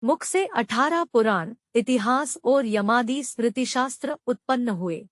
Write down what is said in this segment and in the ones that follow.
मुख से 18 पुराण, इतिहास और यमादि स्मृतिशास्त्र उत्पन्न हुए।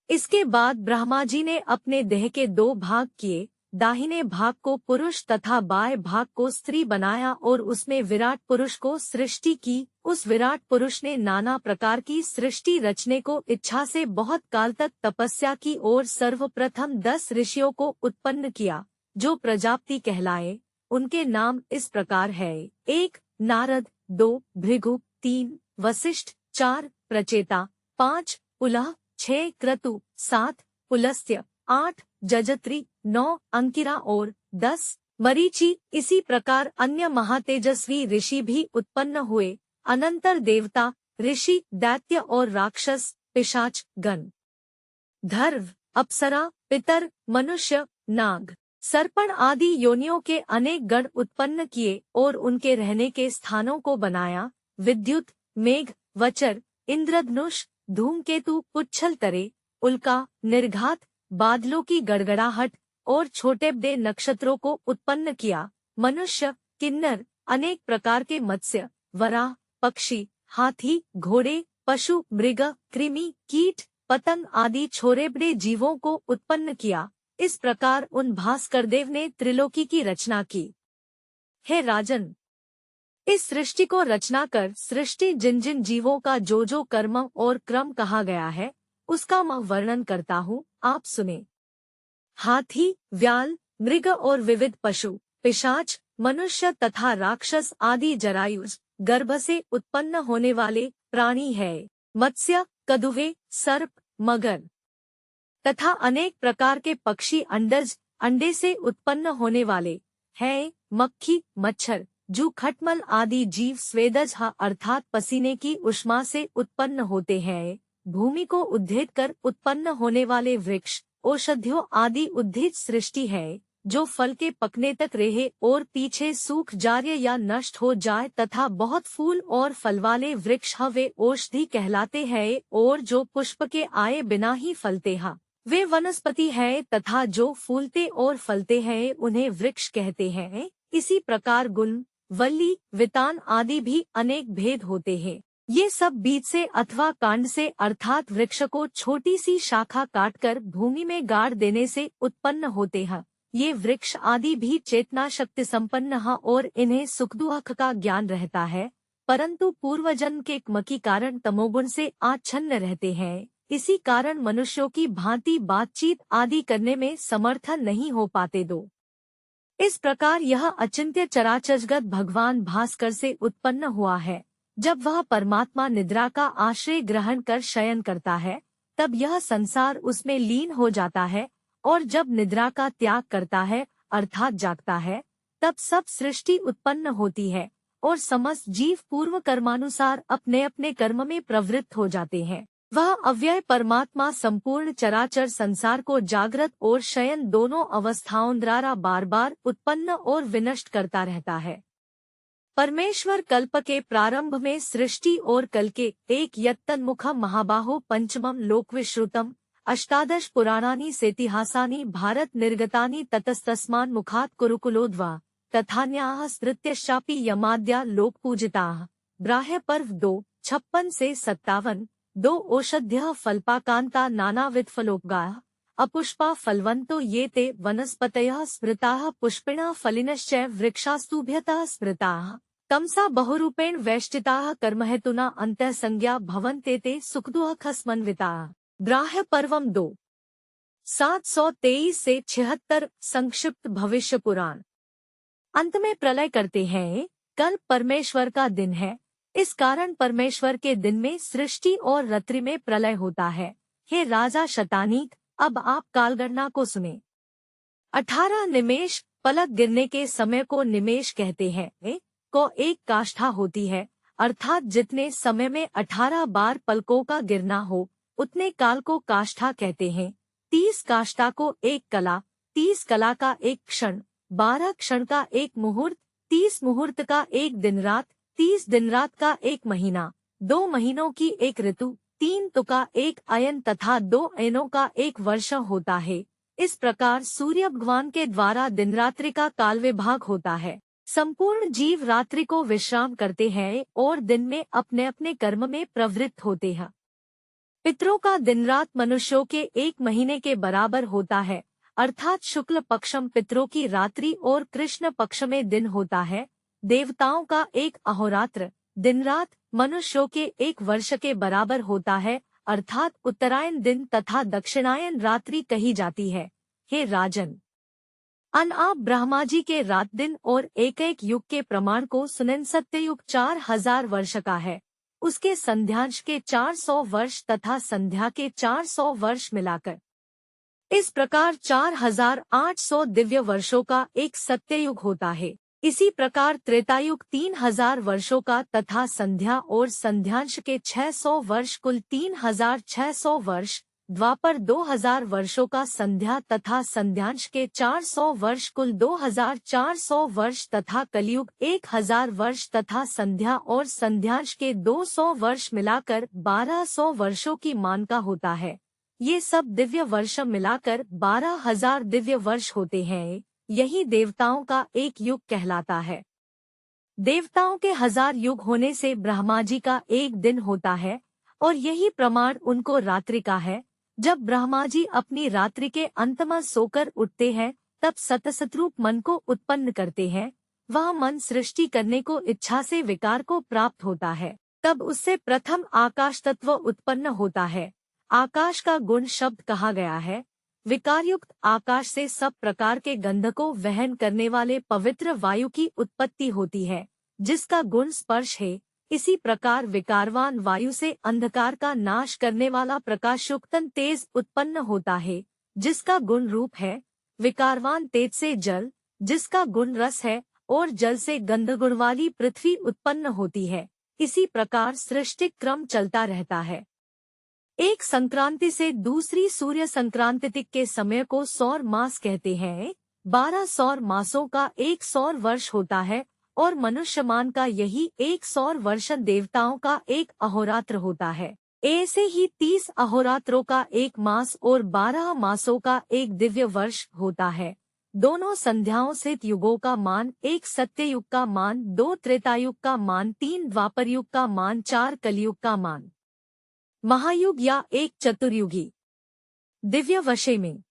इसके बाद ब्रह्मा जी ने अपने देह के 2 भाग किए, दाहिने भाग को पुरुष तथा बाएं भाग को स्त्री बनाया और उसमें विराट पुरुष को सृष्टि की। उस विराट पुरुष ने नाना प्रकार की सृष्टि रचने को इच्छा से बहुत काल तक तपस्या की और सर्वप्रथम 10 ऋषियों को उत्पन्न किया, जो प्रजापति कहलाए। उनके नाम इस प्रकार है: 1 नारद, 2 भृगु, 3 वशिष्ठ, 4 प्रचेता, 5 पुलह, 6 क्रतु, 7 पुलस्त्य, 8 जजत्री, 9 अंकिरा और 10 मरीचि। इसी प्रकार अन्य महातेजस्वी ऋषि भी उत्पन्न हुए। अनंतर देवता, ऋषि, दैत्य और राक्षस, पिशाच, गण, धर्व, अप्सरा, पितर, मनुष्य, नाग, सर्पण आदि योनियों के अनेक गण उत्पन्न किए और उनके रहने के स्थानों को बनाया। विद्युत, मेघ, वचर, इंद्रधनुष, धूमकेतु, पुच्छल तरे, उल्का, निर्घात, बादलों की गड़गड़ाहट और छोटे बड़े नक्षत्रों को उत्पन्न किया। मनुष्य, किन्नर, अनेक प्रकार के मत्स्य, वराह, पक्षी, हाथी, घोड़े, पशु, मृग, कृमि, कीट, पतंग आदि छोटे बड़े जीवों को उत्पन्न किया। इस प्रकार उन भास्करदेव ने त्रिलोकी की रचना की। हे राजन, इस सृष्टि को रचना कर सृष्टि जिन जिन जीवों का जो कर्म और क्रम कहा गया है, उसका मैं वर्णन करता हूँ, आप सुने। हाथी, व्याल, मृग और विविध पशु, पिशाच, मनुष्य तथा राक्षस आदि जरायुज, गर्भ से उत्पन्न होने वाले प्राणी है। मत्स्य, कदुवे, सर्प, मगर तथा अनेक प्रकार के पक्षी अंडज, अंडे से उत्पन्न होने वाले हैं। मक्खी, मच्छर, जू, खटमल आदि जीव स्वेदज अर्थात पसीने की उष्मा से उत्पन्न होते हैं। भूमि को उद्धित कर उत्पन्न होने वाले वृक्ष, औषधियों आदि उद्भिद सृष्टि है, जो फल के पकने तक रहे और पीछे सूख जाए या नष्ट हो जाए, तथा बहुत फूल और फल वाले वृक्ष वे औषधि कहलाते हैं, और जो पुष्प के आए बिना ही फलते हैं वे वनस्पति है, तथा जो फूलते और फलते हैं उन्हें वृक्ष कहते हैं। इसी प्रकार गुल्म, वल्ली, वितान आदि भी अनेक भेद होते हैं। ये सब बीज से अथवा कांड से अर्थात वृक्ष को छोटी सी शाखा काटकर भूमि में गाड़ देने से उत्पन्न होते हैं। ये वृक्ष आदि भी चेतना शक्ति संपन्न हैं और इन्हें सुख दुख का ज्ञान रहता है, परंतु पूर्वजन्म के कर्म के कारण तमोगुण से आच्छन्न रहते हैं। इसी कारण मनुष्यों की भांति बातचीत आदि करने में समर्थन नहीं हो पाते। दो इस प्रकार यह अचिंत्य चराचरजगत भगवान भास्कर से उत्पन्न हुआ है। जब वह परमात्मा निद्रा का आश्रय ग्रहण कर शयन करता है, तब यह संसार उसमें लीन हो जाता है, और जब निद्रा का त्याग करता है अर्थात जागता है, तब सब सृष्टि उत्पन्न होती है और समस्त जीव पूर्व कर्मानुसार अपने अपने कर्म में प्रवृत्त हो जाते हैं। वह अव्यय परमात्मा संपूर्ण चराचर संसार को जागृत और शयन दोनों अवस्थाओं द्वारा बार बार उत्पन्न और विनष्ट करता रहता है। परमेश्वर कल्प के प्रारंभ में सृष्टि और कल के एक यत्तन्मुखम महाबाहो पंचमम लोकविश्रुतम अष्टादश पुराणानि सेतिहासानि भारत निर्गतानि ततस्तस्मान् मुखात् कुरुकुलोद्वा तथान्याः स्मृत्यश्चापि यमाद्या लोकपूजिताः। ब्राह्य पर्व 2:56 से 57। 2 औषध्यः फल्पाकान्ता नानाविध फलोपगाः अपुष्पा फलवन्तो ये ते वनस्पतयः स्मृताः पुष्पिणः फलिनश्च वृक्षास्तुभ्यतः स्मृताः तमसा बहुरूपेण वैष्टिताः कर्महेतुना अंतःसंज्ञा भवन्ते ते सुखदुःखसमन्विताः। ब्राह्य पर्वम 2:723 से 76। संक्षिप्त भविष्य पुराण। अंत में प्रलय करते हैं। कल परमेश्वर का दिन है, इस कारण परमेश्वर के दिन में सृष्टि और रात्रि में प्रलय होता है। हे राजा शतानीक, अब आप कालगणना को सुने। 18 निमेष पलक गिरने के समय को निमेष कहते हैं। को एक काष्ठा होती है, अर्थात जितने समय में 18 बार पलकों का गिरना हो उतने काल को काष्ठा कहते हैं। 30 काष्ठा को एक कला, 30 कला का एक क्षण, 12 क्षण का एक मुहूर्त, 30 मुहूर्त का एक दिन रात, 30 दिन रात का एक महीना, 2 महीनों की एक ऋतु, 3 ऋतु का एक अयन तथा 2 अयनों का एक वर्ष होता है। इस प्रकार सूर्य भगवान के द्वारा दिन रात्रि का काल विभाग होता है। संपूर्ण जीव रात्रि को विश्राम करते हैं और दिन में अपने अपने कर्म में प्रवृत्त होते हैं। पितरों का दिन रात मनुष्यों के 1 महीने के बराबर होता है, अर्थात शुक्ल पक्षम पितरों की रात्रि और कृष्ण पक्ष में दिन होता है। देवताओं का 1 अहोरात्र दिन रात मनुष्यों के 1 वर्ष के बराबर होता है, अर्थात उत्तरायण दिन तथा दक्षिणायन रात्रि कही जाती है। हे राजन, आप ब्रह्मा जी के रात दिन और एक एक युग के प्रमाण को सुनें। सत्ययुग 4000 वर्ष का है, उसके संध्यांश के 400 वर्ष तथा संध्या के 400 वर्ष मिलाकर इस प्रकार 4800 दिव्य वर्षों का एक सत्ययुग होता है। इसी प्रकार त्रेतायुग 3000 वर्षों का तथा संध्या और संध्यांश के 600 वर्ष कुल 3600 वर्ष, द्वापर 2000 वर्षों का संध्या तथा संध्यांश के 400 वर्ष कुल 2400 वर्ष तथा कलयुग 1000 वर्ष तथा संध्या और संध्यांश के 200 वर्ष मिलाकर 1200 वर्षों की मान का होता है। ये सब दिव्य वर्ष मिलाकर 12000 दिव्य वर्ष होते हैं। यही देवताओं का एक युग कहलाता है। देवताओं के 1000 युग होने से ब्रह्मा जी का एक दिन होता है और यही प्रमाण उनको रात्रि का है। जब ब्रह्मा जी अपनी रात्रि के अंत में सोकर उठते हैं तब सतसतरूप मन को उत्पन्न करते हैं। वह मन सृष्टि करने को इच्छा से विकार को प्राप्त होता है। तब उससे प्रथम आकाश तत्व उत्पन्न होता है। आकाश का गुण शब्द कहा गया है। विकारयुक्त आकाश से सब प्रकार के गंध को वहन करने वाले पवित्र वायु की उत्पत्ति होती है, जिसका गुण स्पर्श है। इसी प्रकार विकारवान वायु से अंधकार का नाश करने वाला प्रकाशयुक्त तेज उत्पन्न होता है, जिसका गुण रूप है। विकारवान तेज से जल, जिसका गुण रस है, और जल से गंध गुण वाली पृथ्वी उत्पन्न होती है। इसी प्रकार सृष्टि क्रम चलता रहता है। एक संक्रांति से दूसरी सूर्य संक्रांति के समय को सौर मास कहते हैं। 12 सौर मासों का 1 सौर वर्ष होता है और मनुष्यमान का यही 1 सौर वर्ष देवताओं का 1 अहोरात्र होता है। ऐसे ही 30 अहोरात्रों का 1 मास और 12 मासों का 1 दिव्य वर्ष होता है। दोनों संध्याओं से युगों का मान 1 सत्ययुग का मान, 2 त्रेतायुग का मान, 3 द्वापर युग का मान, 4 कलयुग का मान, महायुग या 1 चतुर्युगी। दिव्य वशे में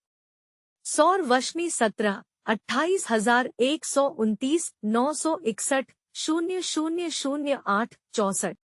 सौर वशमी 17 28,129 961 0008 64।